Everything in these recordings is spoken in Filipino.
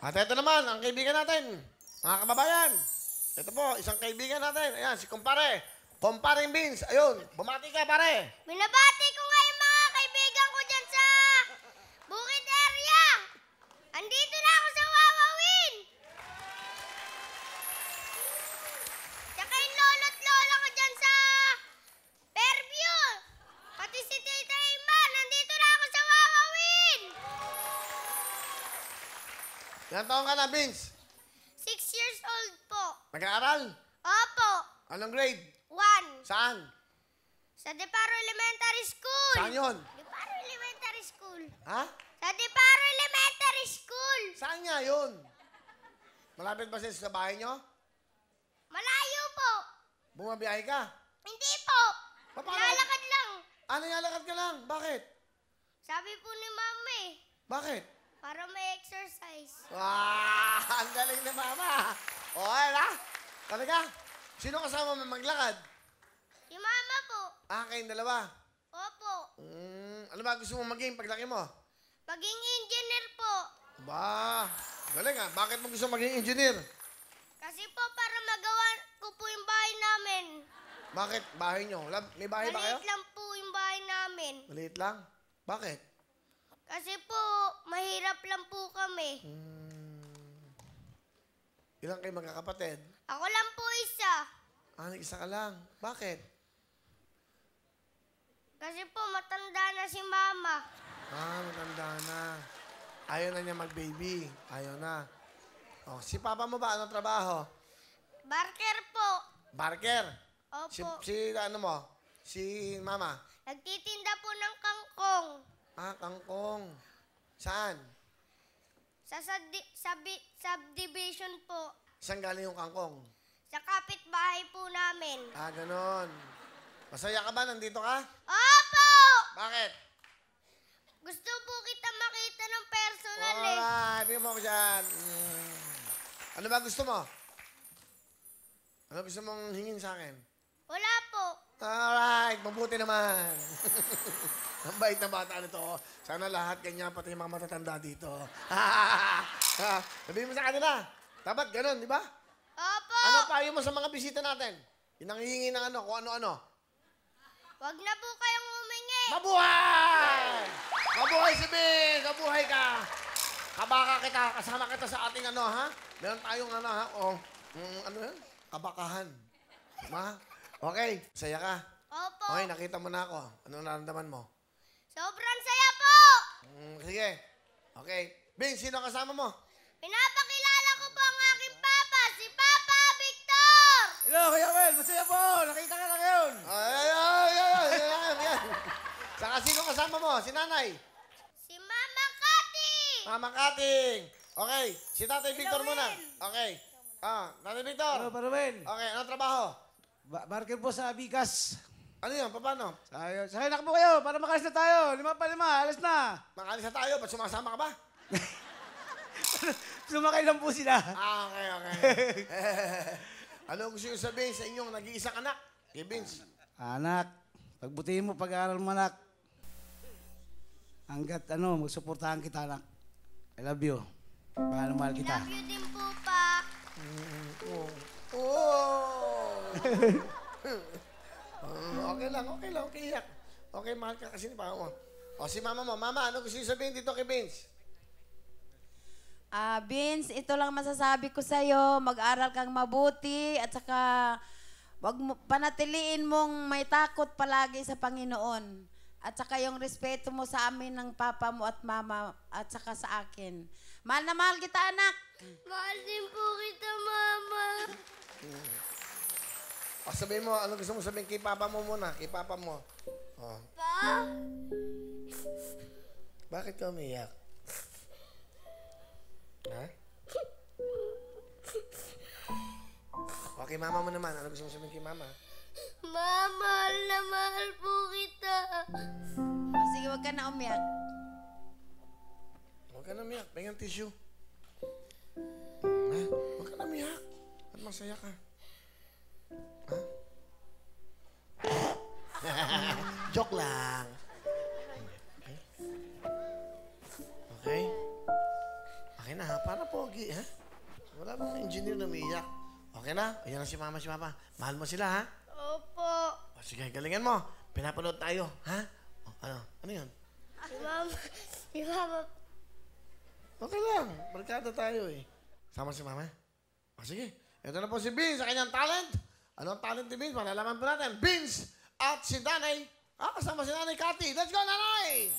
At ito naman, ang kaibigan natin, mga kababayan. Ito po, isang kaibigan natin. Ayan, si kumpare. Kumparing Vince. Ayun, bumati ka, pare. Binabati ko nga yung mga kaibigan ko dyan sa Bukid area. Andito na ako sa Wawawin. Tsaka yung lolo't lola ko dyan sa Fairview. Pati si Tita Ima, nandito na ako sa Wawawin. Ilang taon ka na, Vince? 6 years old po. Nag-aaral? Opo. Anong grade? 1. Saan? Sa Deparo Elementary School. Saan yun? Deparo Elementary School. Ha? Sa Deparo Elementary School. Saan nga yun? Malapit ba sa bahay nyo? Malayo po. Bumabiyahe ka? Hindi po. Paano? Lalakad lang. Ano, lalakad ka lang? Bakit? Sabi po ni Mama eh. Bakit? Para may exercise. Wow! Ang galing na mama! O, na? Talaga? Sino kasama mo maglakad? Si Mama po. Kayong dalawa. Opo. Ano ba gusto mo maging paglaki mo? Maging engineer po. Ba, galing ah. Bakit mo gusto maging engineer? Kasi po para magawa ko po yung bahay namin. Bakit? Bahay nyo? May bahay ba kayo? Maliit lang po yung bahay namin. Maliit lang? Bakit? Kasi po, mahirap lang po kami. Ilang kayo magkakapatid? Ako lang po isa. Isa ka lang. Bakit? Kasi po, matanda na si Mama. Matanda na. Ayaw na niya mag-baby. Ayaw na. Oh, si papa mo ba? Anong trabaho? Barker po. Barker? Opo. Si ano mo? Si mama? Nagtitinda po ng kangkong. Kangkong. Saan? Sa subdivision po. Saan galing yung kangkong? Sa kapitbahay po namin. Ganon. Masaya ka ba? Nandito ka? Opo! Bakit? Gusto po kita makita ng personal eh. Alright, bigyan mo ako dyan. Ano ba gusto mo? Ano gusto mong hingin sa akin? Wala po. Alright, mabuti naman. Ang bait na bata nito. Sana lahat ganyan, pati yung mga matatanda dito. Sabihin mo sa kanila. Dapat ganun, di ba? Opo. Ano payo mo sa mga bisita natin? Yung nangihingi ng ano, kung ano-ano. Wag na po kayong humingi. Mabuhay! Mabuhay si Bing! Mabuhay ka! Kabaka kita, kasama kita sa ating ano, ha? Meron tayong ano, ha? Ano yan? Kabakahan. Ma? Okay, saya ka. Opo. Okay, nakita mo na ako. Ano nararamdaman mo? Sobrang saya po. Sige. Okay. Bing, sino kasama mo? Pinapakilala ko po ang aking papa, si Papa Victor. Hello, Kuya Well. Masaya po. Nakita ka na ngayon. Ay. Saka sino kasama mo? Si nanay? Si Mama Kati. Mama Kating. Okay. Si Tatay Victor Will. muna. Okay. Tatay Victor. Hello, Paruel. Okay, anong trabaho? Barker po sa Bigas. Ano yun? Paano? Sakay na po kayo para makalis na tayo. 5 pa 5. Alis na. Makalis na tayo. Ba't sumasama ka ba? Sumakay lang po sila. Okay. Ano gusto nyo sabihin sa inyong nag-iisang anak? Kay Vince. Anak, pagbutihin mo pag-aaral mo, anak. Hanggat magsuportahan kita, anak. I love you. Mahal kita. Love you din po, Pa. Okay lang. Iyak. Okay, mahal ka kasi ni Papa mo. O, si Mama mo. Mama, ano gusto nyo sabihin dito kay Vince? Vince, ito lang masasabi ko sa'yo. Mag-aral kang mabuti at saka wag mo, panatiliin mong may takot palagi sa Panginoon. At saka yung respeto mo sa amin ng papa mo at mama at saka sa akin. Mahal na mahal kita, anak. Mahal din po kita, Mama. O, sabihin mo, ano gusto mo sabihin kay Papa mo muna? Kay Papa mo. O. Pa? Bakit ka umiyak? Ha? Okay, Mama mo naman. Ano gusto mo sabihin kay Mama? Ma, mahal na mahal po kita. Sige, wag ka na umiyak. Huwag ka na umiyak. Pengang tissue. Ha? Huwag ka na umiyak. At masaya ka. Ha? Joke lang. Okay? Okay? Okay na. na, ha? Para pogi, ha? Wala bang engineer na umiiyak. Okay na? Ayan na si mama, si papa. Mahal mo sila, ha? Opo. O, sige, galingan mo. Pinapanood tayo, ha? O, ano? Ano yun? Si Mama. Si Mama. Okay lang. Barkada tayo, eh. Sama si mama. O, sige. Ito na po si Vince sa kanyang talent. Anong talent ni Vince? Malalaman po natin. Vince at si Nanay. Kasama si Nanay Cathy. Let's go, Nanay!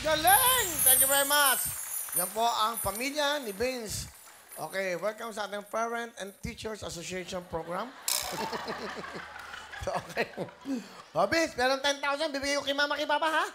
Galing! Thank you very much. Yan po ang pamilya ni Vince. Okay, welcome sa ating Parent and Teachers Association program. Okay. O, Vince, meron 10,000. Bibigay ko kay mama, kay papa, ha?